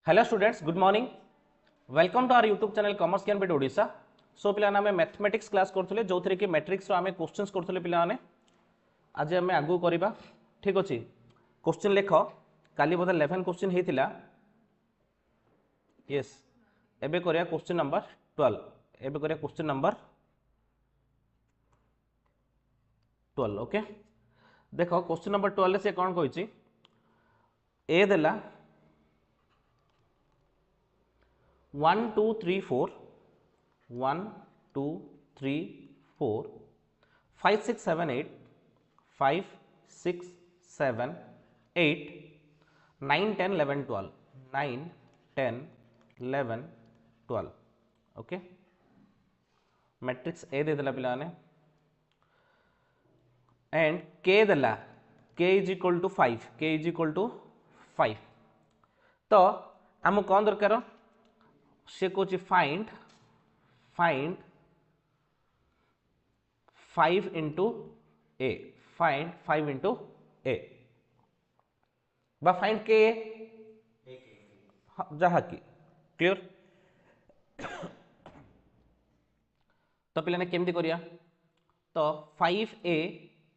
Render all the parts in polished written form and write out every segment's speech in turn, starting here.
Hello students, good morning. Welcome to our YouTube channel commerce Gyan Peeth Odisha. सो पिलाने आम mathematics class करथुले जोथिरे कि matrix रो आम questions करथुले पिलाने। आज आम आगु करबा, ठीक अछि। क्वेश्चन लेख काली बोधे 11 क्वेश्चन हेतिला। यस, एबे करिया क्वेश्चन नंबर 12। एबे करिया क्वेश्चन नंबर 12। ओके, देखो क्वेश्चन नंबर 12 से कौन कहिछि। ए देला 1 2 3 4 1 2 3 4 5 6 7 8 5 6 7 8 9 10 11 12 9 10 11 12। ओके, मैट्रिक्स ए दे देला पिलाने एंड के देला के इज इक्वल टू 5। के इज इक्वल टू 5 तो आम कौन दरकार से कौन फाइंड 5 इंटू ए। फाइंड 5 इंटू ए बा फाइंड के जहा की क्लियर। तो पिलाने केमती करिया तो 5a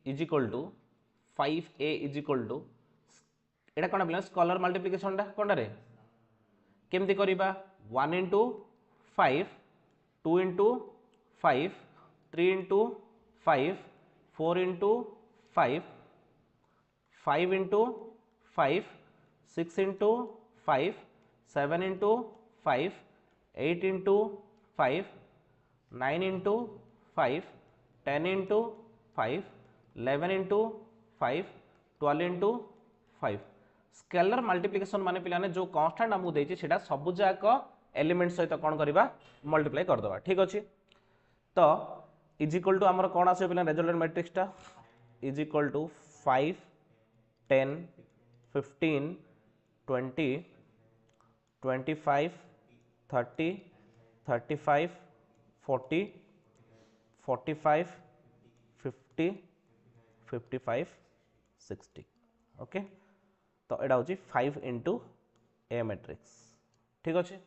is equal to 5a is equal to एटा कोन पिला स्कॉलर मल्टीप्लिकेशन टा कोन रे केमती करिबा 1 into 5 2 into 5 3 into 5 4 into 5 5 into 5 6 into 5 7 into 5 8 into 5 9 into 5 10 into 5 11 into 5 12 into 5। Scalar multiplication माने पिलाने जो कांस्टेंट आमु देछि सेटा सब जाक एलिमेंट सहित कोन करबा मल्टीप्लाई कर दबा। ठीक अछि, तो इज इक्वल टू हमर कोन आसे पिला रिजल्टेंट मैट्रिक्स टा इज इक्वल टू 5 10 15 20 25 30 35 40 45 50 55 60। ओके, तो एटा होची 5 इंटू ए मैट्रिक्स। ठीक अच्छे,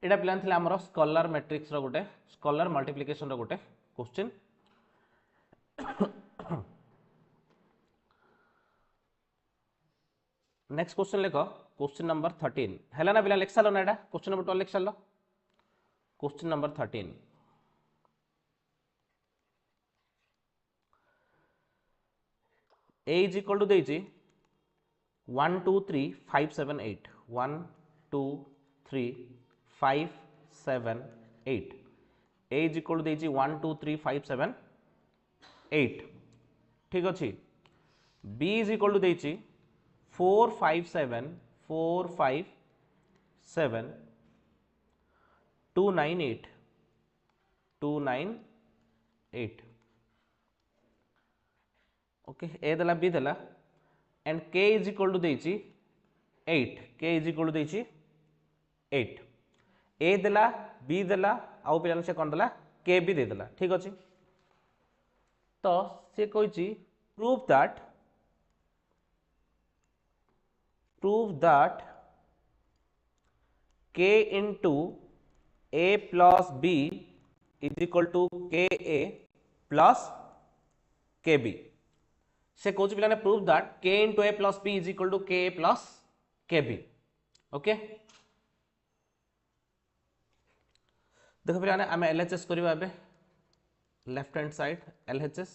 एटा प्लान थिला हमर स्कॉलर मैट्रिक्स रो गोटे स्कॉलर मल्टीप्लिकेशन रो गोटे क्वेश्चन। नेक्स्ट क्वेश्चन लेख क्वेश्चन नंबर 13 हैला ना पिला लिख सालो ना। एटा क्वेश्चन नंबर 12 लिख सालो। Question number 13 A is equal to देछि 1 2 3 5 7 8 1 2 3 5 7 8 ए इज इक्वल टू देछि 1 2 3 5 7 8। ठीक अच्छे, बी इज इक्वल टू देछि 4 5 7 4 5 7 2 9 8 2 9 8। ओके, ए देला बी देला एंड के इज इक्वल टू देछि 8। के इज इक्वल टू देछि 8। ए देला बी देला आउ पिलान से कोन देला के बी दे देला। ठीक अछि, तो से कहिछि prove that K into A plus B is equal to K A plus K B. से कौन पिलाने prove that K into A plus B is equal to K A plus K B. Okay, देखो पिलाने आम LHS करबा एबे left hand side LHS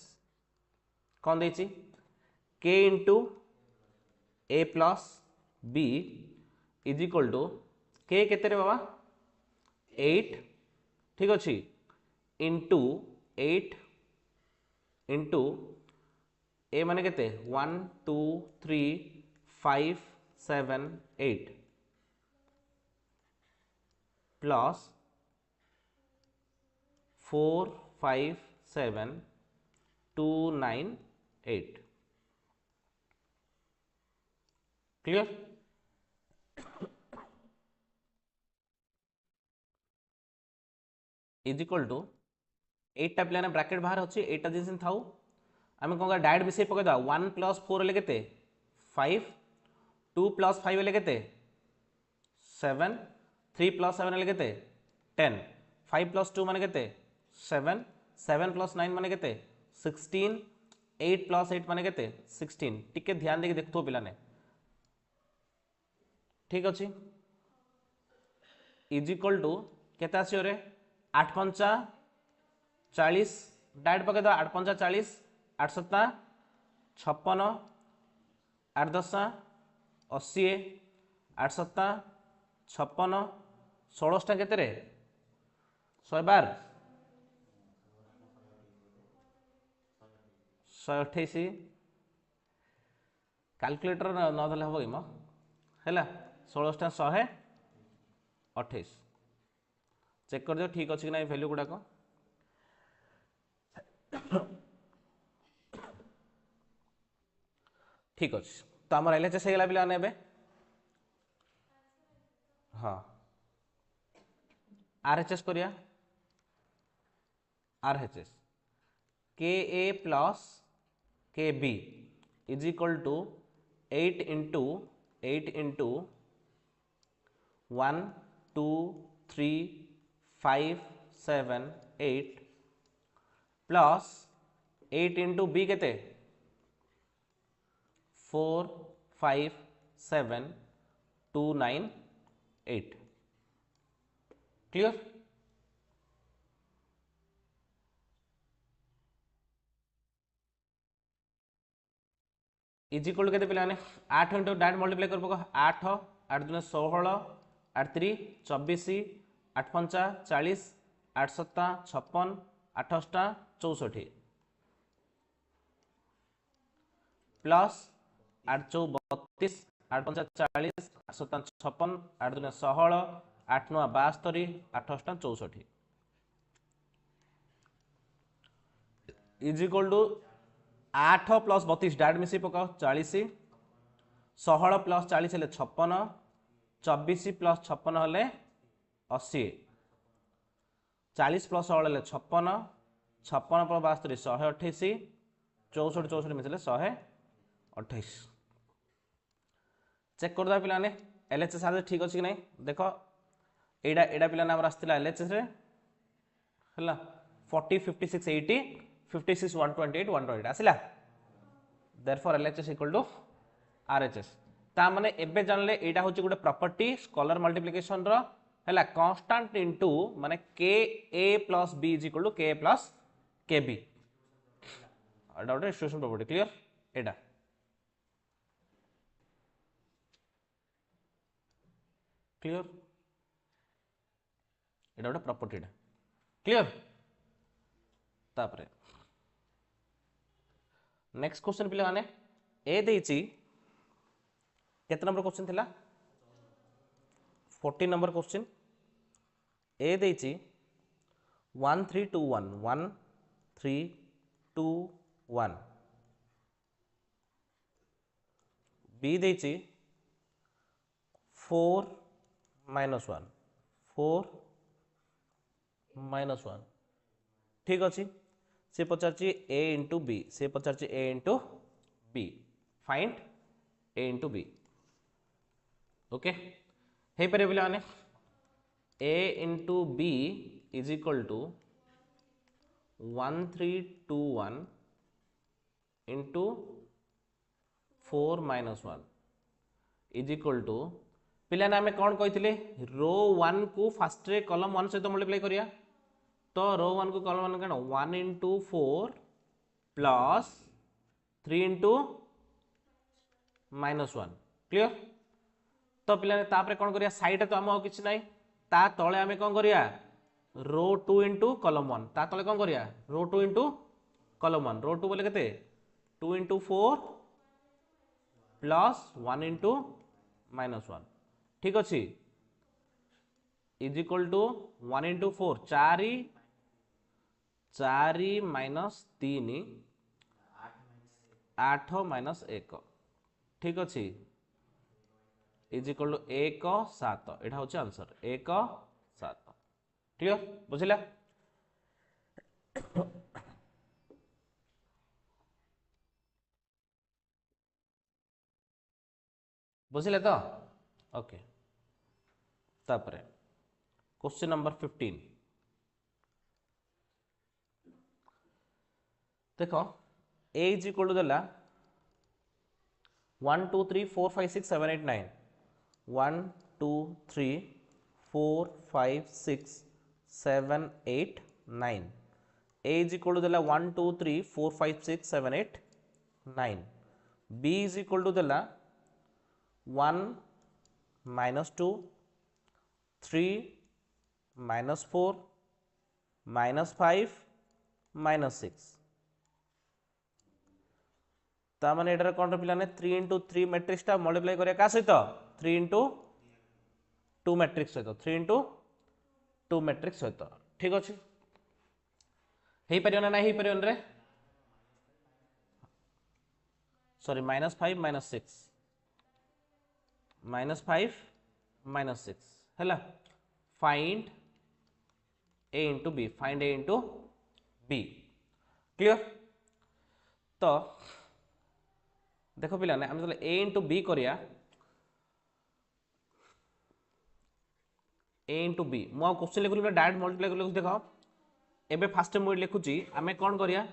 कौन देछि K into A plus B is equal to K केते रे बाबा 8। ठीक अछि, इंटू 8 इंटू ए माने केते 1 2 3 5 7 8 plus 4 5 7 2 9 8। Clear, is equal to 8 टा प्लान ब्रैकेट बाहर अच्छी 8 टा जिन थाउ आम कौन डायरेक्ट विषय पकईदा 1 प्लस 4 हेल्ले 5 2 प्लस 5 हेल्ले 7 3 प्लस 7 हेले केते 10 5 प्लस 2 माने केते 7 7 प्लस 9 माने केते 16 8 प्लस 8 माने केते 16 टिके ध्यान देके देखथो पिलाने ठीक अछि इज इक्वल टू केते आसी रे 8 पंचा 40 डायरेक्ट पके दो 8 पंचा 40 8 सत्ता 56 8 दशा 80 8 सत्ता 56 16 टा केते रे 112 128 कैलकुलेटर न धले हम कि म हैला 16 टा 128 चेक कर दियो ठीक अछि कि नाही वैल्यू गुडा को ठीक अछि तो हमर एलएचएस हेगला पिला नेबे हाँ आरएचएस करिया RHS K A plus K B is equal to 8 into 1 2 3 5 7 8 plus 8 into B केते 4 5 7 2 9 8 क्लियर इज इक्वल के पे 8 इंटू डायरेक्ट मल्टीप्लाई कर पको 8 8 दुने 16 8 3 24 8 पंचा 40 8 सत्ता 56 8 अष्टा 64 प्लस 8 चौ 32 8 पंचा 40 8 सत्ता 56 8 दुने 16 8 9 72 8 अष्टा 64 is equal to 8 plus 32 direct मिसी पकाओ 40 16 प्लस 40 हेले 56 24 प्लस 56 हेले 80 40 प्लस 16 हेले 56 56 प्लस 72 128 64 64 मिसले 128 चेक कर दो पिलाने एलएचएस आज ठीक अछि कि नहीं देखो एडा एडा पिलाने हमर आस्तिला एलएचएस रे हला 40 56 80 56 128 128 आसिला therefore LHS equal to RHS ता माने एबे जानले एटा होची गुटे प्रॉपर्टी स्केलर मल्टीप्लिकेशन रो हला कांस्टेंट इनटू माने K A plus B is equal to K plus K B एटा गोटे डिस्ट्रीब्यूशन प्रॉपर्टी क्लियर एटा क्लियर एटा गोटे प्रॉपर्टी एटा क्लियर तापरे नेक्स्ट क्वेश्चन पिले माने ए देइची केते नंबर क्वेश्चन थिला 14 नंबर क्वेश्चन ए देइची 1 3 2 1 1 3 2 1 बी देइची 4 minus 1 4 minus 1 ठीक अच्छी से पचारची ए इंटू बी से पचारची A into B find A into B okay हे पारे बोले माने A into B is equal to 1 3 2 1 into 4 minus 1 is equal to पिलाने आमे कौन कही रो 1 को फास्ट रे कॉलम 1 सहित मल्टीप्लाई करिया तो रो 1 को कॉलम 1 कण 1 इंटू 4 प्लस 3 इंटू -1 क्लियर तो पिलाने तापरे कौन करिया साइड तो आम किसी ना ता तले आमे कौन करिया रो 2 इंटू कॉलम 1 ता तले कौन करिया रो 2 इंटू कॉलम 1 रो 2 बोले केते 2 इंटू 4 प्लस 1 इंटू -1 ठीक अच्छी is equal to 1 into 4 4 4 minus 3 8 minus 1 ठीक अच्छी इज इक्वल टू 1 7 एटा होची आंसर 1 7 क्लियर बुझिला बुझिले तो ओके तापरे क्वेश्चन नंबर 15 देखो a इज इक्वल टू देला 1 2 3 4 5 6 7 8 9 1 2 3 4 5 6 7 8 9 a is equal to देला 1 2 3 4 5 6 7 8 9 b is equal to देला 1 minus 2 3 minus 4 minus 5 minus 6 तामाने एटार कोन पिलाने 3 into 3 मैट्रिक्स टा मल्टीप्लाई करिया का सहित 3 into 2 मैट्रिक्स सहित 3 into 2 मैट्रिक्स सहित ठीक अछि हेई परियो ना हेई परियो रे सॉरी -5 -6 -5 -6 हैला find a into b find a into b clear तो देखो पिला आम जो a into b करिया a into b मु क्वेश्चन लिखुली डायरेक्ट मल्टीप्लाई कर लिखुची देखो एबे फास्ट मुझे लिखुची आमे कौन करिया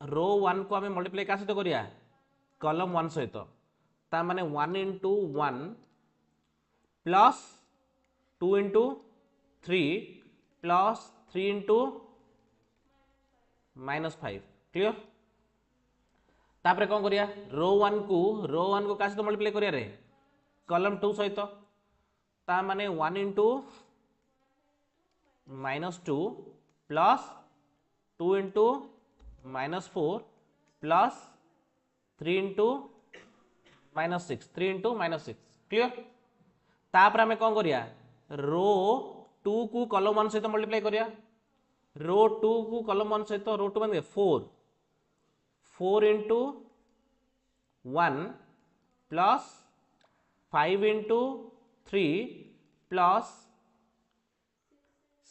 रो 1 को आमे मल्टीप्लाई का सहित करिया कॉलम 1 सहित ता माने 1 into 1 plus 2 into 3 plus 3 into -5 clear तापरे कौन करिया रो 1 को का सहित मल्टीप्लाई करिया रे कॉलम 2 सहित ता माने 1 into -2 plus 2 into -4 plus 3 into -6 3 into -6 clear तापर आमे कौन करिया रो 2 को कॉलम 1 सहित मल्टीप्लाई करिया रो 2 को कॉलम 1 सहित रो 2 माने 4 into 1 plus 5 into 3 plus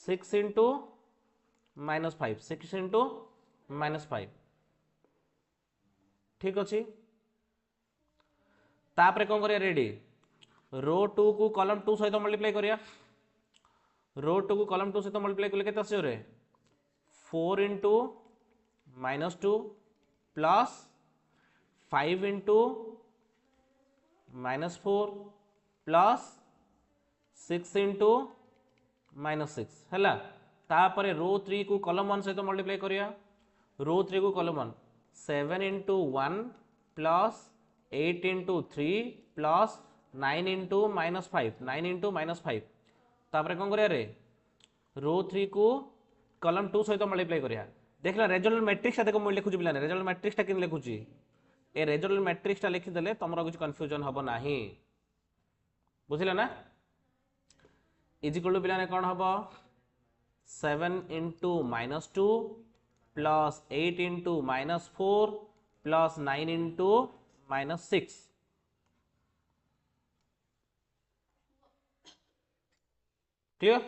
6 into -5 6 into -5 ठीक अच्छे तापरे कौन करिया रेडी रो 2 को कॉलम 2 सहित मल्टीप्लाई करिया रो 2 को कॉलम 2 सहित मल्टीप्लाई कले केते आसे रे 4 into -2 plus 5 into -4 plus 6 into -6 हैला तापरे रो 3 को कॉलम 1 सहित मल्टीप्लाई करिया रो 3 को column 1 7 into 1 plus 8 into 3 plus 9 into -5 9 into -5 तापरे कौन करिया रे रो 3 को कॉलम 2 सहित मल्टीप्लाई करिया देखला रिजल्ट मैट्रिक्स देखो मैं लिखुची पिलाने रिजल्ट मैट्रिक्स टा किन लिखुची ए रिजल्ट मैट्रिक्स टा लिखि देले तमरा कुछ कंफ्यूजन हबो नाही बुझिला ना इज इक्वल टू पिलाने कोन हबो 7 into -2 plus 8 into -4 plus 9 into -6 clear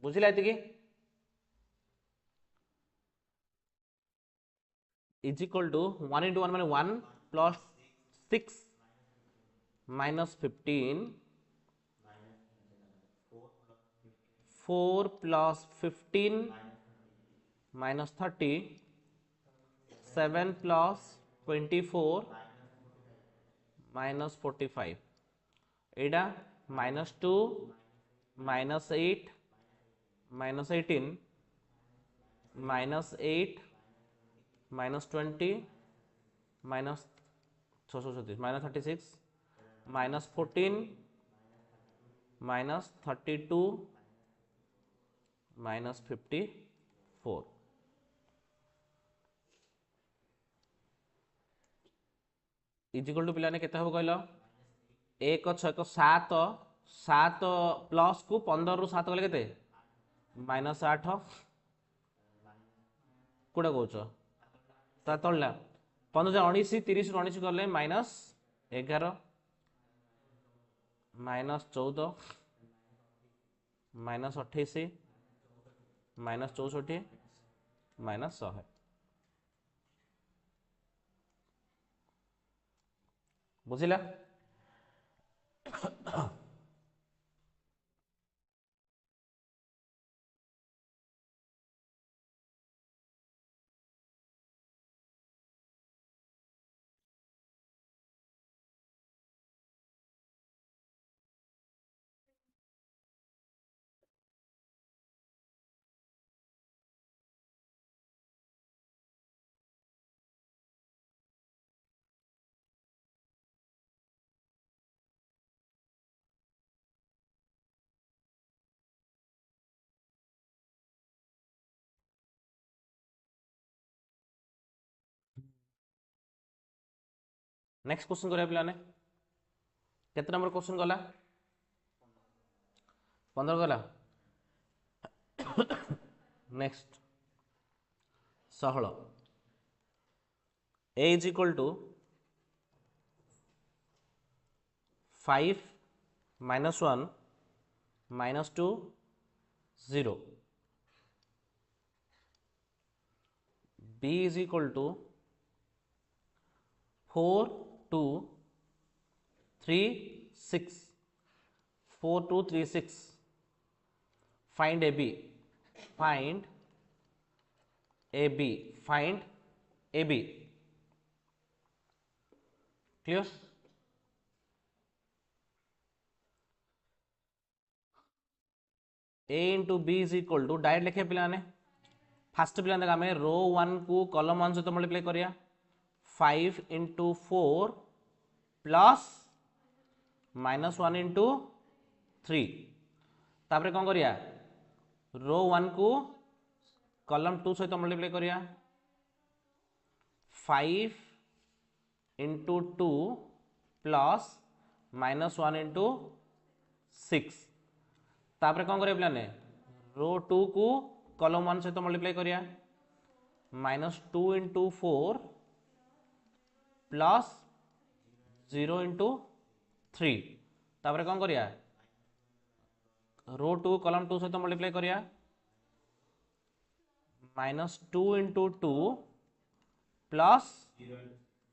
बुझिला एतिकी इज इक्वल टू 1 into 1 माने 1 plus 6 minus 15 4 plus 15 minus 30 7 plus 24 minus 45 एडा minus 2 minus 8 minus 18 minus 8 minus 20 minus minus 36 minus 14 minus 32 minus 54 is equal to पिलाने केते हबो कहलो 1 6 7 7 प्लस को 15 रु 7 गले केते माइनस 8 कोडा कहउछ ता तळला 15 19 30 रु 19 गले minus 11 minus 14 minus 28 minus 64 minus 100 बुझिला नेक्स्ट क्वेश्चन करिया पिलाने केते नंबर क्वेश्चन गला 15 गला next 16 a is equal to 5 minus 1 minus 2 0 b is equal to 4 2 3 6 4 2 3 6 find ab find ab find ab clear a into b is equal to direct लिखे पिलाने fast पिलाने आम रो 1 को कॉलम 1 सहित मल्टीप्लाई करिया 5 into 4 प्लस माइनस 1 into 3 तापरे कौन करिया रो 1 को कॉलम 2 सहित मल्टीप्लाई करिया 5 into 2 प्लस माइनस 1 into 6 तापरे कौन करिया पिलाने रो 2 को कॉलम 1 सहित मल्टीप्लाई करिया माइनस 2 into 4 प्लस 0 into 3 तापरे कौन करिया रो 2 कॉलम 2 सहित मल्टीप्लाई करिया minus 2 into 2 plus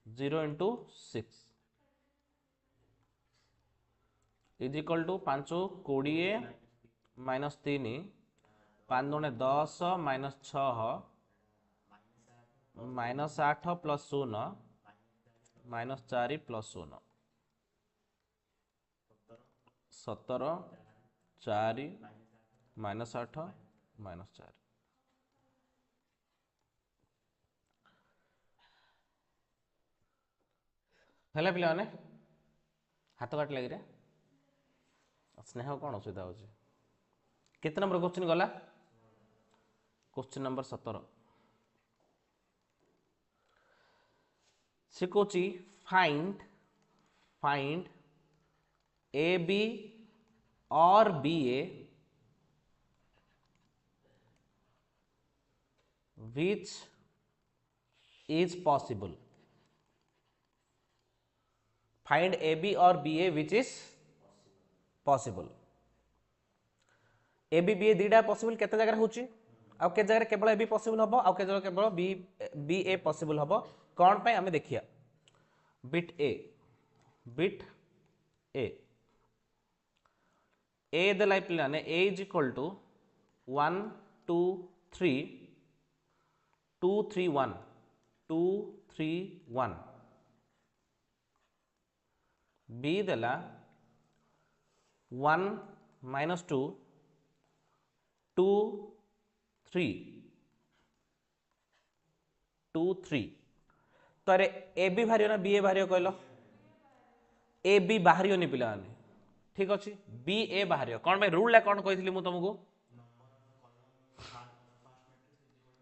0 into 6 is equal to 5 20 minus 3 5 दुणे 10 minus 6 minus 8 plus 0 minus 4 plus 0 17 4 minus 8 minus 4 हेला पिला माने हाथ काट लगे स्नेह कौन असुविधा हो केते नंबर क्वेश्चन गला क्वेश्चन नंबर 17 से कौची फाइंड फाइंड ए बी और B A which is possible find A B और B A which is possible A B B A दीटा पॉसिबल केते जगह होची आ के जगह केवल ए बी पॉसिबल हबो आ के जगह केवल बी बी ए पॉसिबल हबो कोन पे हमें देखिया बिट ए द लाइफ प्लान A is equal to 1 2 3 2 3 1 2 3 1 B देला 1 minus 2 2 3 2 3 तो अरे ए बी बाहर ना बी ए बाहर कहल ए बी बाहर नहीं पिला ठीक अच्छे बी ए बाहर कौन भाई रूल कौन कही तुमको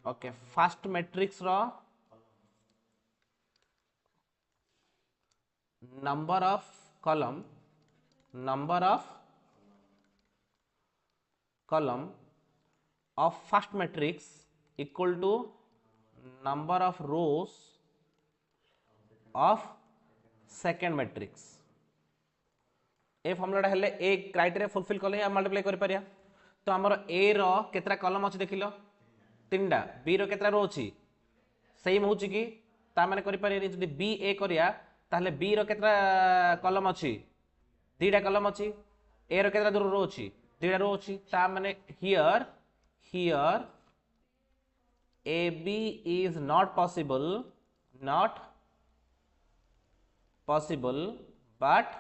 okay first matrix row number of column of first matrix equal to number of rows of second matrix a formula हेले ए क्राइटेरिया फुलफिल कले हम मल्टीप्लाई कर परिया तो हमर ए रो केतरा कॉलम अछि देखिलो तीनटा बी रो केतरा रो अछि सेम होछि कि ता माने करि परिया जदि बी ए करिया ताहले बी रो केतरा कॉलम अछि दीटा कॉलम अछि ए रो केतरा रो अछि दीटा रो अछि ता माने here AB is not possible but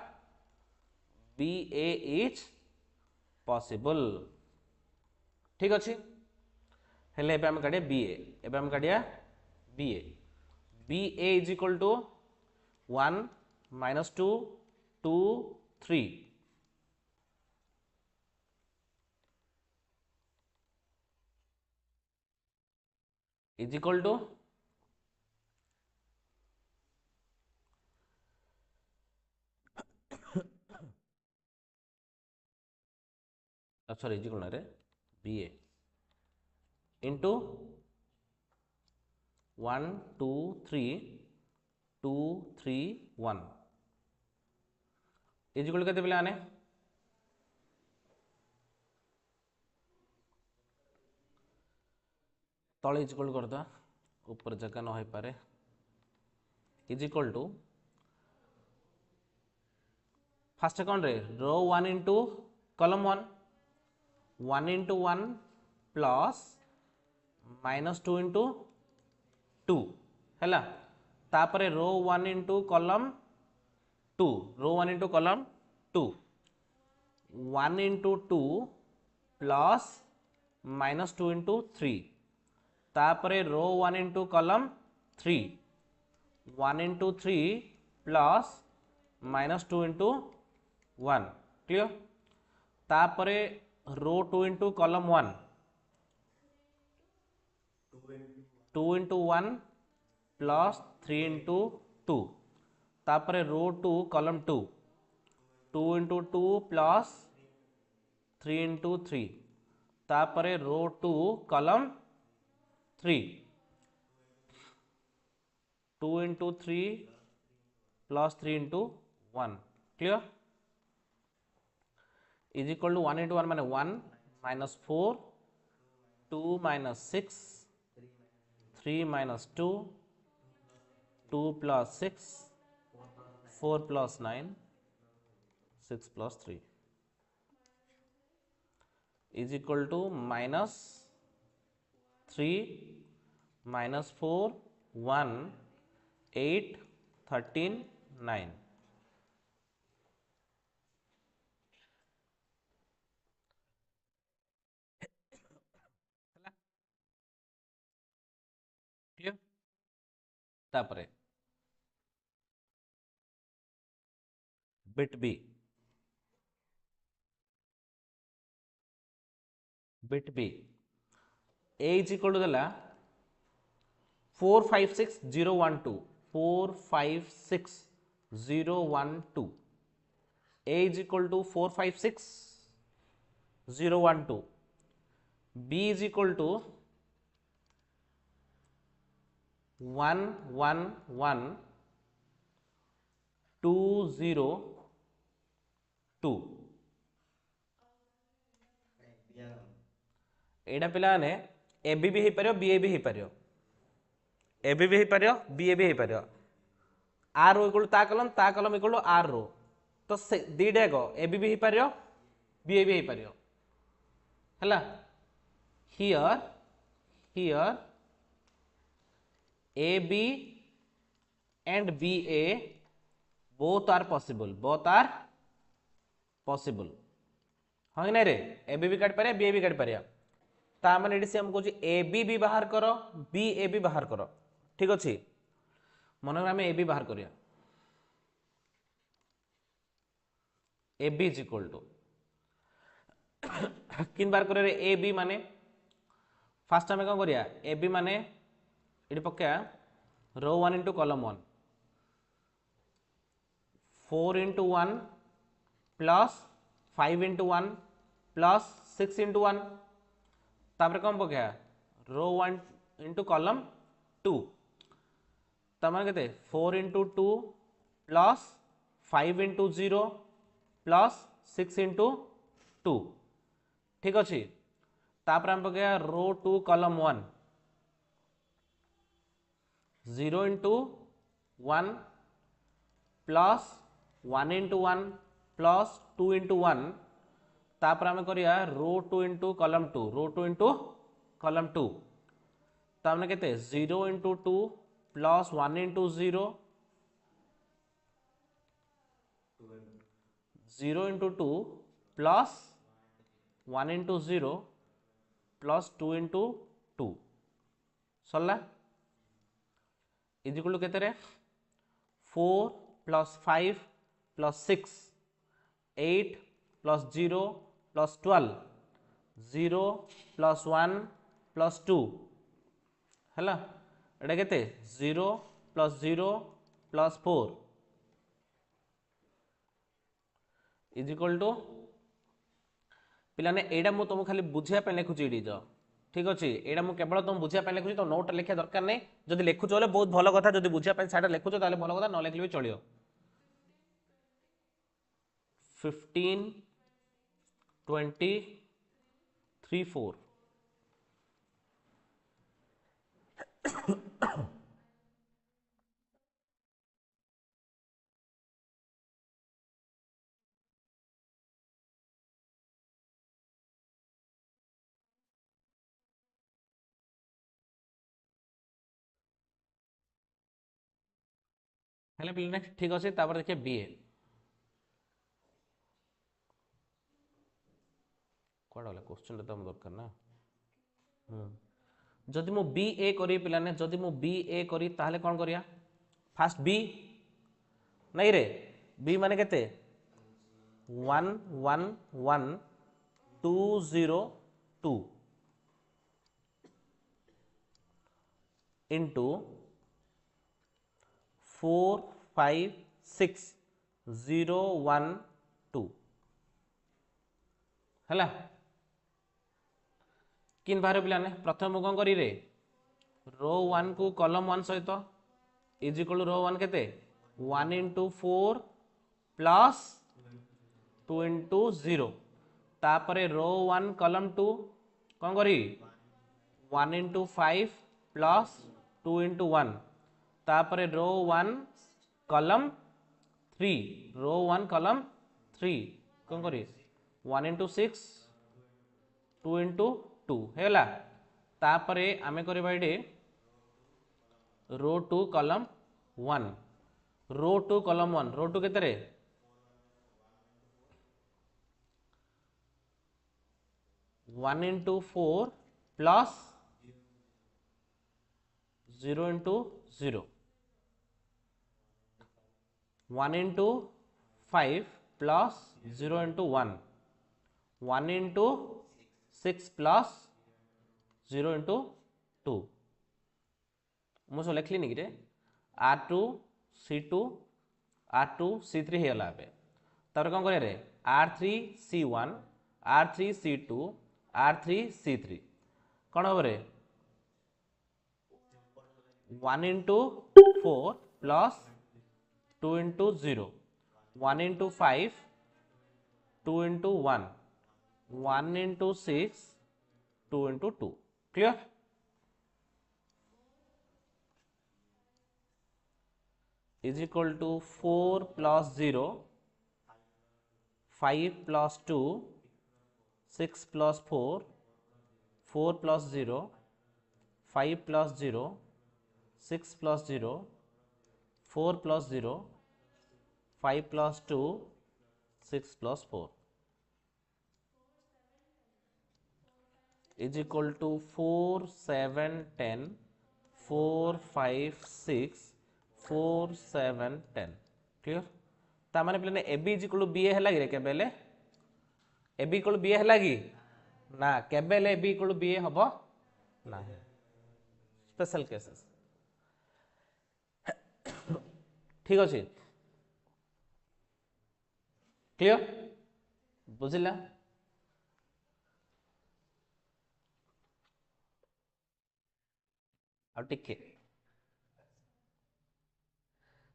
BA is possible ठीक अच्छे हेले एबे हम काढे BA is equal to 1 minus 2 2 3 is equal to sorry is equal रे B A into 1 2 3 2 3 1 is equal केते पिला आने तले इज इक्वल कर दो ऊपर जगह न हो पारे is equal to first account रे row 1 into column 1 1 into 1 plus -2 into 2 है तापरे row 1 into column 2 row 1 into column 2 1 into 2 plus -2 into 3 तापरे row 1 into column 3 1 into 3 plus -2 into 1 clear तापरे row 2 into column 1 2 into 1 plus 3 into 2 तापरे row 2 column 2 2 into 2 plus 3 into 3 तापरे row 2 column 3 2 into 3 plus 3 into 1 clear is equal to 1 into 1 माने 1 minus 4 2 minus 6 3 minus 2 2 plus 6 4 plus 9 6 plus 3 is equal to minus 3 minus 4 1 8 13 9 clear तापरे बिट B a is equal to देला 456012 456012 a is equal to 456012 b is equal to 111202 एटा पिलाने A B हो power B ए भी हो पार A B हो power B ए भी हो पार आर रो इक्वल ता कलम इक्वल आर रो तो दीटा एक ए बी हो पार बी ए भी हो पार है here here A B and B A both are possible हाँ ना रे ए बी काट पारे बी ए भी काट पारे ताମାନେ एटी से हम कहूँ ए बी भी बाहर कर बी ए भी बाहर कर ठीक अच्छे मन आम ए बी बाहर करिया A B is equal to किन बाहर कर ए बी माने फास्ट आम कौन करिया ए बी माने ये पक्का रो 1 into column 1 4 into 1 plus 5 into 1 plus 6 into 1 तापर कौन पका रो 1 इंटू कॉलम 2 तमार के 4 into 2 plus 5 into 0 plus 6 into 2 ठीक अच्छे तापर हम पका row 2 column 1 0 into 1 plus 1 into 1 plus 2 into 1 तापर आम करिया row 2 into column 2 row 2 into column 2 तामने केते 0 into 2 plus 1 into 0 0 into 2 plus 1 into 0 plus 2 into 2 सरला इज इक्वल टू केते 4 plus 5 plus 6 8 plus 0 plus 12 0 plus 1 plus 2 है एटा केते 0 plus 0 plus 4 is equal to पिलाने एडा मु तुमको खाली बुझिया पे लिखुची एडी जो ठीक अछि एडा मु केवल तुम बुझिया पे लिखुची तो नोट लिखिया दरकार नै जदि लिखुछ बोले बहुत भलो कथा जदि बुझिया पे साइड लिखुछ ताले भलो कथा न लिखले भी चलियो 15 20 3 4 हेले पिलाने ठीक अछि तापर देखिए बीए कोड वाला क्वेश्चन तो हम दरकार ना जदि मु बी ए करी पिलाने जदि मु बी ए करी ताहले कोन करिया फास्ट बी नहीं रे बी माने केते 1 1 1 2 0 2 into 4 5 6 0 1 2 हैला किन बाहर पिलाने प्रथम कौन करी रे रो 1 को कॉलम 1 सहित इज इक्वल टू रो 1 केते 1 into 4 प्लस 2 into 0 तापरे रो 1 कॉलम 2 कौन करी 1 into 5 प्लस 2 into 1 तापरे रो 1 कॉलम 3 रो 1 कॉलम 3 कौन करी 1 into 6 2 into 2 हैला तापरे आमे करबा इडे रो 2 कॉलम 1 रो 2 कॉलम 1 रो 2 केते रे 1 into 4 plus 0 into 0 1 into 5 plus 0 into 1 1 into 6 plus 0 into 2 मुझे लिखली नहीं कि R2 C2 R2 C3 हो गला बे तब कौन करे रे R3 C1 R3 C2 R3 C3 कौन हो रे 1 into 4 plus 2 into 0 1 into 5 2 into 1 1 into 6 2 into 2 clear is equal to 4 plus 0 5 plus 2 6 plus 4 4 plus 0 5 plus 0 6 plus 0 4 plus 0 5 plus 2 6 plus 4 is equal to 4 7 10 4 5 6 4 7 10 clear ता माने plane A B is equal to B A हला कि रे केबेले A B equal to B A हला कि ना केबेले A B equal to B A हबो ना स्पेशल केसेस ठीक अछि क्लियर बुझिला आ टिके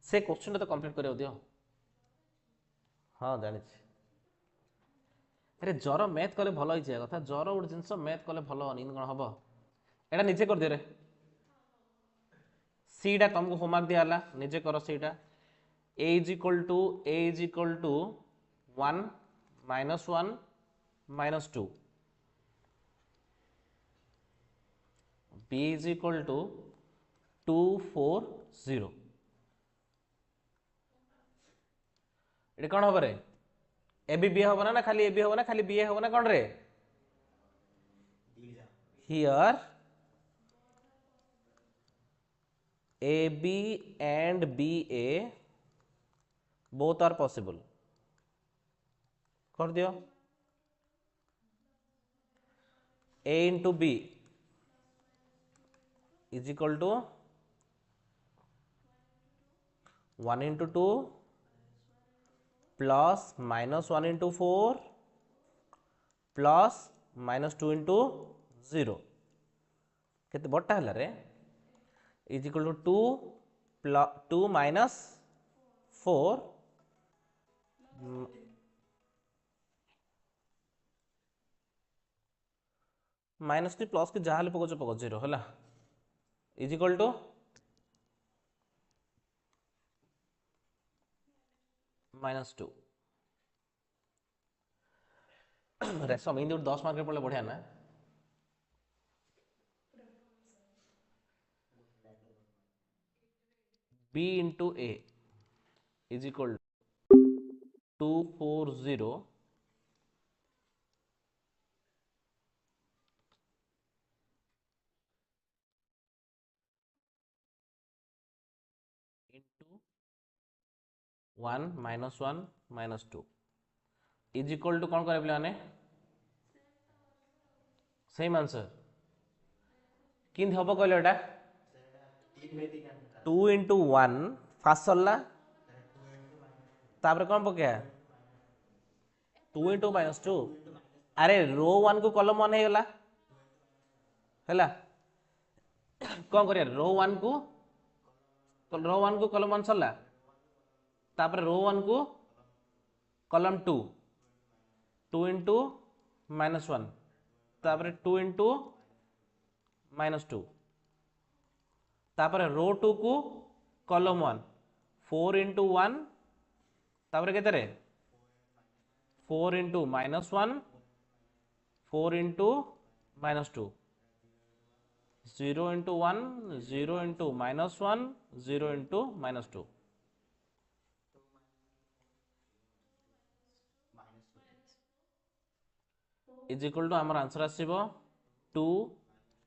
से क्वेश्चन तो कंप्लीट करियो दियो हाँ जानी अरे जर मैथ कले भल ही कथा जर गोटे जिनस मैथ कले भल हनी कौन हम एटा निजे कर दे रे सीटा तुमको होमवर्क दिया निजे कर सीटा A is equal to 1 -1 -2 b is equal to 2 4 0 ये कौन हम रे ए बी बी हम ना खाली ए बी हम ना खाली बी ए हम ना कौन रे here A B and B A both are possible कर दियो A into B is equal to 1 into 2 plus -1 into 4 plus minus 2 into 0 केते बड़टा हला रे is equal to 2 minus 4 minus की प्लस की जहाँ पको 0 है इज इक्वल टू -2 रेशम इन 10 मार्क पड़े बढ़िया ना b into a is equal 240 into 1 minus 1 minus 2 is equal to कौन करे पे सेम आंसर किंत हम कहले एटा 2 इंटू 1 फास्ट सरला तापर कौन पकया 2 इंटू माइनस 2 अरे रो 1 को कॉलम 1 हेगला हैला कौन करिया रो 1 को कॉलम 1 सरला तापर रो 1 को कॉलम 2 2 इंटू माइनस 1 तापर 2 इंटू माइनस 2 तापर रो 2 को कॉलम 1 4 इंटू 1 तापर केते रे 4 into minus 1 4 into minus 2 0 into 1 0 into minus 1 0 into minus 2 is equal to आमर आंसर आसीबो 2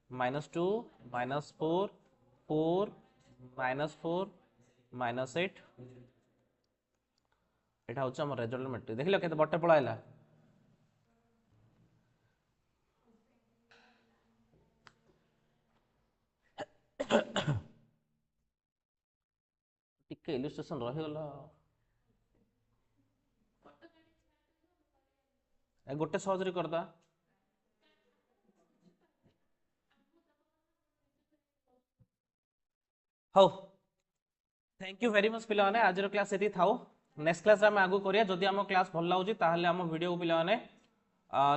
माइनस 2 माइनस 4 4 माइनस 4 माइनस 8 एटा होछ हमर रिजल्ट मैट्रिक देखिलो केते बटे पळाइला टिके इलस्ट्रेशन रहि गला ए गोटे सहजरी करदा हो थैंक यू वेरी मच पिला माने आज क्लास एती थाओ नेक्स्ट क्लास आम आगु करिया जदि आम क्लास भल लागुची ताहले आम वीडियो को पिला माने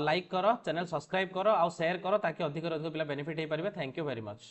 लाइक करो चैनल सब्सक्राइब करो आ शेयर करो ताकि अधिक अधिक पिला बेनिफिट हे परिबे थैंक यू वेरी मच।